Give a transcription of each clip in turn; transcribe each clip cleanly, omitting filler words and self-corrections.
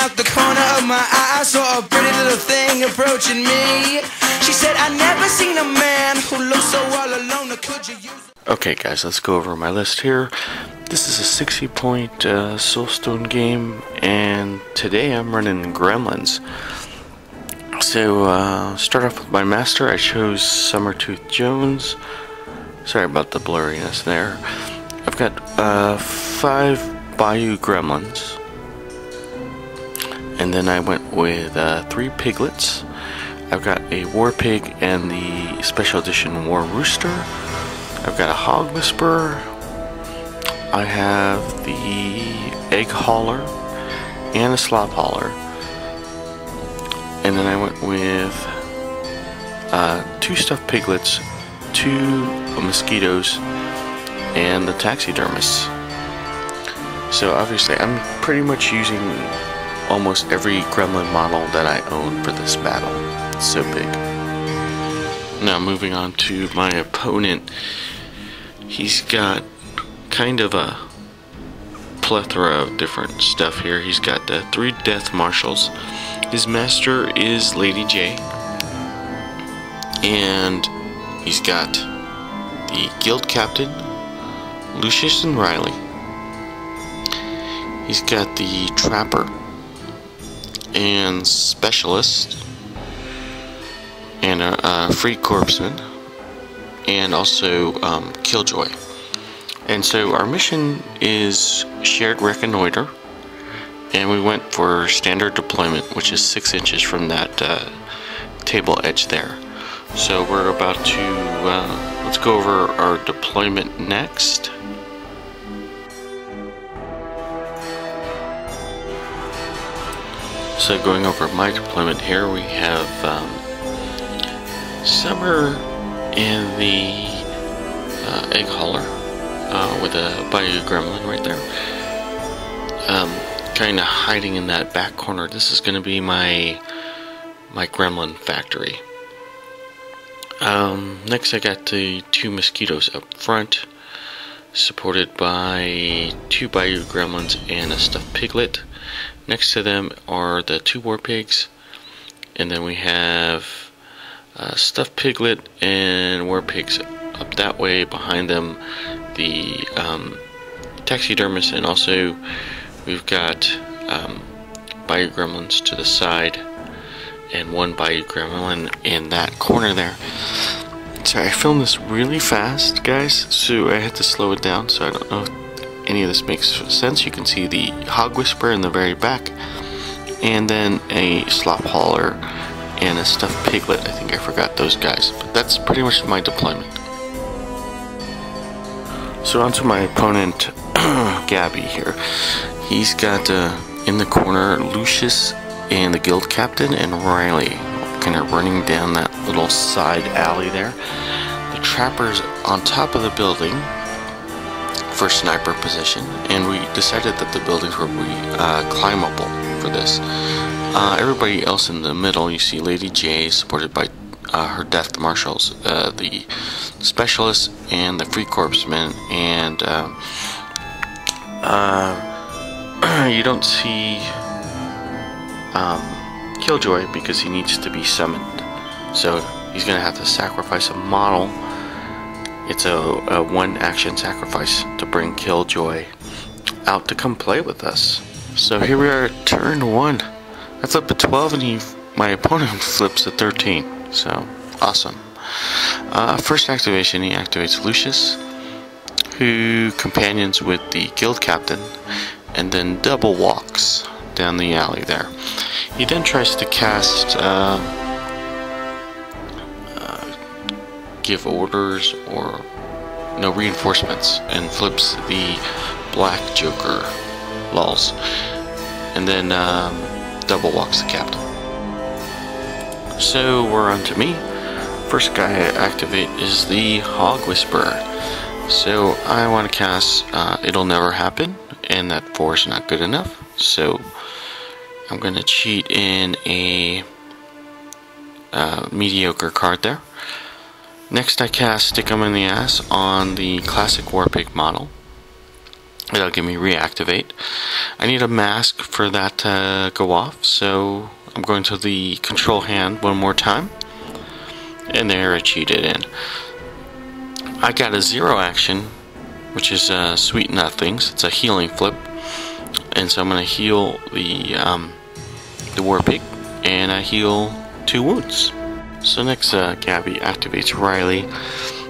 out the corner of my eye, I saw a pretty little thing approaching me. She said, I never seen a man who looks so all alone. Or could you use... Okay guys, let's go over my list here. This is a 60-point soulstone game, and today I'm running Gremlins. So, start off with my master. I chose Summertooth Jones. Sorry about the blurriness there. I've got 5 Bayou Gremlins. And then I went with 3 Piglets. I've got a War Pig and the Special Edition War Rooster. I've got a Hog Whisperer. I have the Egg Hauler and a Slop Hauler. And then I went with 2 Stuffed Piglets, 2 Mosquitoes, and the Taxidermist. So obviously I'm pretty much using almost every Gremlin model that I own for this battle. It's so big. Now moving on to my opponent. He's got kind of a plethora of different stuff here. He's got 3 Death Marshals. His master is Lady J. And he's got the Guild Captain, Lucius and Riley. He's got the Trapper and Specialist and a Free Corpsman, and also Killjoy. And so our mission is Shared Reconnoiter, and we went for standard deployment, which is 6 inches from that table edge there. So we're about to let's go over our deployment next. So going over my deployment here, we have Som'er and the Egg Hauler with a Bayou Gremlin right there, kind of hiding in that back corner. This is going to be my Gremlin factory. Next I got the 2 Mosquitoes up front, supported by 2 Bayou Gremlins and a Stuffed Piglet. Next to them are the 2 War Pigs, and then we have Stuffed Piglet and War Pigs up that way. Behind them, the Taxidermist, and also we've got Bayou Gremlins to the side, and 1 Bayou Gremlin in that corner there. Sorry, I filmed this really fast, guys, so I had to slow it down, so I don't know if any of this makes sense. You can see the Hog Whisperer in the very back, and then a Slop Hauler and a Stuffed Piglet. I think I forgot those guys, but that's pretty much my deployment. So onto my opponent, Gabby here. He's got in the corner Lucius and the Guild Captain and Riley, kind of running down that little side alley there. The Trapper's on top of the building for sniper position, and we decided that the buildings would be climbable for this. Everybody else in the middle, you see Lady J supported by her Death Marshals, the Specialist and the Free Corpsman, and you don't see Killjoy because he needs to be summoned, so he's gonna have to sacrifice a model. It's a 1 action sacrifice to bring Killjoy out to come play with us. So here we are at turn 1. I flip a 12 and my opponent flips a 13. So awesome. First activation, he activates Lucius, who companions with the Guild Captain, and then double walks down the alley there. He then tries to cast give orders or no reinforcements, and flips the Black Joker, lols, and then double walks the captain. So we're on to me. First guy I activate is the Hog Whisperer. So I want to cast It'll Never Happen, and that 4 is not good enough, so I'm going to cheat in a mediocre card there. Next I cast Stick 'em in the Ass on the classic War Pig model. It'll give me reactivate. I need a mask for that to go off, so I'm going to the control hand one more time. And there I cheated in. I got a 0 action, which is sweet nothings. It's a healing flip. And so I'm going to heal the war pig, and I heal 2 wounds. So next Gabby activates Riley.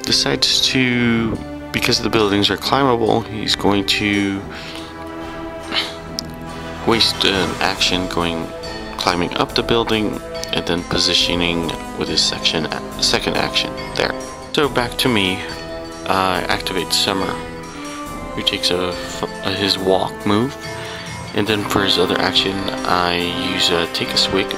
Decides to, because the buildings are climbable, he's going to waste an action climbing up the building and then positioning with his second action there. So back to me. I activate Som'er, who takes his walk move, and then for his other action I use take a swig,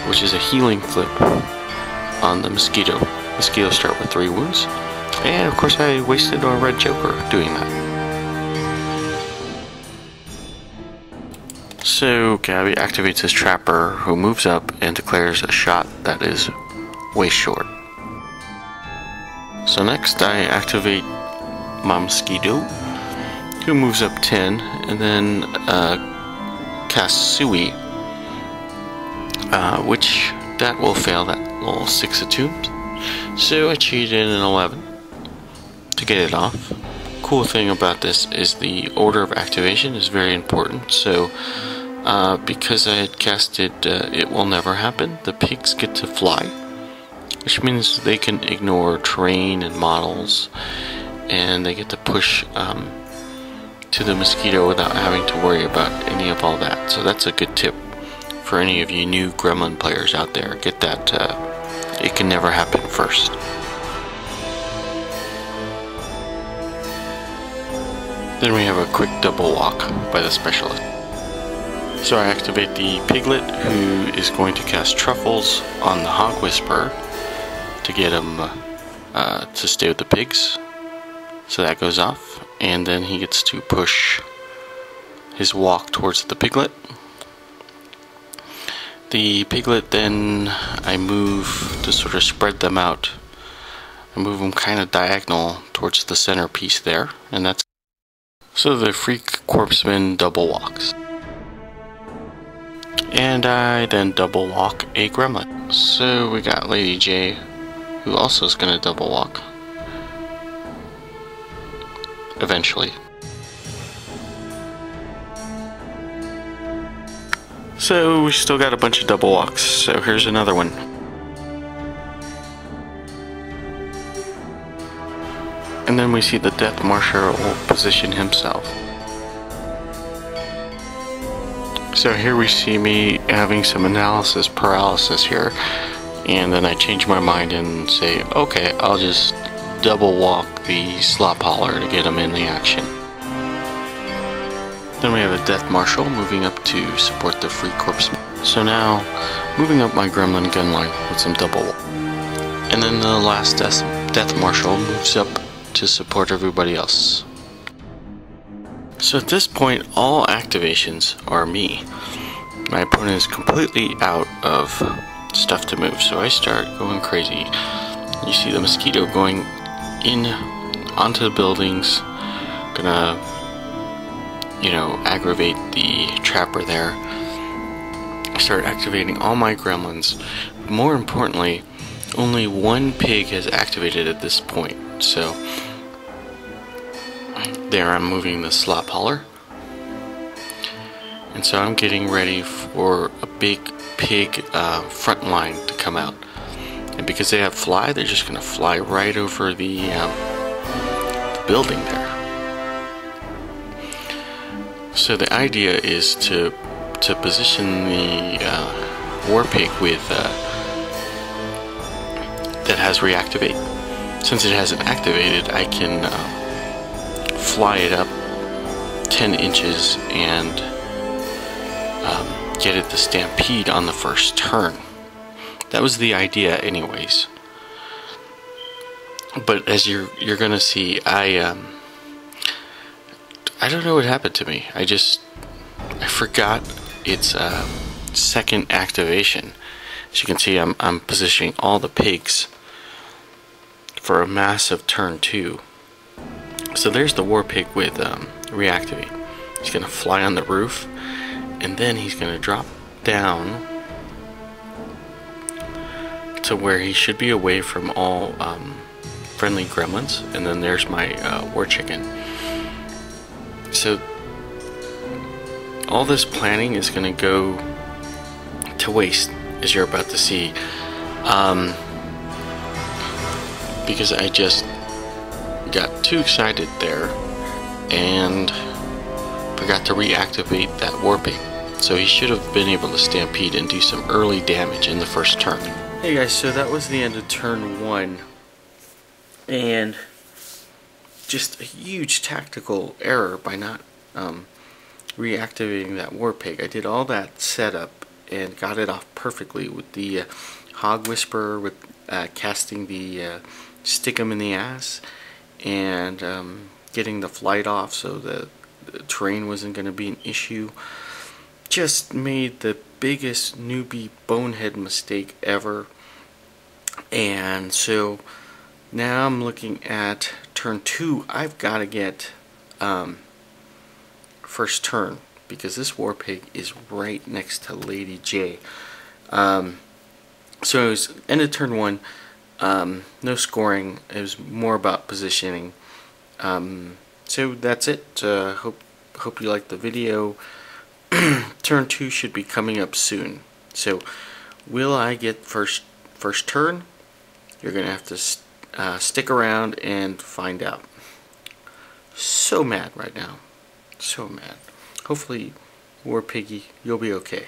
which is a healing flip on the mosquito. Mosquitoes start with 3 wounds, and of course I wasted a red joker doing that. So Gabby activates his trapper, who moves up and declares a shot that is way short. So next I activate my mosquito, who moves up 10, and then casts Sui, which that will fail that little 6 attunes. So I cheated in an 11 to get it off. Cool thing about this is the order of activation is very important. So because I had casted It Will Never Happen, the pigs get to fly, which means they can ignore terrain and models, and they get to push to the mosquito without having to worry about any of all that. So that's a good tip for any of you new Gremlin players out there. Get that It Can Never Happen first. Then we have a quick double walk by the specialist. So I activate the piglet, who is going to cast Truffles on the Hog Whisperer to get him to stay with the pigs. So that goes off, and then he gets to push his walk towards the piglet. The piglet, then I move to sort of spread them out. I move them kind of diagonal towards the centerpiece there, and that's so the freak corpseman double walks. And I then double walk a gremlin. So we got Lady J, who also is going to double walk eventually. So we still got a bunch of double walks, so here's another one. And then we see the Death Marshal position himself. So here we see me having some analysis paralysis here, and then I change my mind and say, okay, I'll just double walk the Slop Hauler to get him in the action. Then we have a Death Marshal moving up to support the Free Corpse. So now, moving up my Gremlin gun line with some double walk. And then the last Death Marshal moves up to support everybody else. So at this point, all activations are me. My opponent is completely out of stuff to move, so I start going crazy. You see the mosquito going in onto the buildings, gonna, aggravate the trapper there. I start activating all my gremlins. More importantly, only one pig has activated at this point, so there I'm moving the Slop Hauler. And so I'm getting ready for a big pig front line to come out. And because they have fly, they're just going to fly right over the building there. So the idea is to position the war pig with that has reactivate. Since it hasn't activated, I can fly it up 10 inches and get it to stampede on the first turn. That was the idea anyways. But as you're gonna see, I don't know what happened to me. I forgot its second activation. As you can see, I'm positioning all the pigs for a massive turn 2. So there's the war pig with reactivate. He's gonna fly on the roof, and then he's gonna drop down to where he should be away from all friendly gremlins. And then there's my war chicken. So all this planning is gonna go to waste, as you're about to see, because I just got too excited there and forgot to reactivate that war pig. So he should have been able to stampede and do some early damage in the first turn. Hey guys, so that was the end of turn 1, and just a huge tactical error by not reactivating that war pig. I did all that setup and got it off perfectly with the Hog Whisperer, with casting the stick 'em in the ass, and getting the flight off so the terrain wasn't going to be an issue. Just made the biggest newbie bonehead mistake ever. And so now I'm looking at turn 2. I've got to get first turn, because this war pig is right next to Lady J. So it was end of turn 1. No scoring. It was more about positioning. So that's it. Hope you liked the video. Turn 2 should be coming up soon. So will I get first turn? You're gonna have to stick around and find out. So mad right now. So mad. Hopefully, War Piggy, you'll be okay.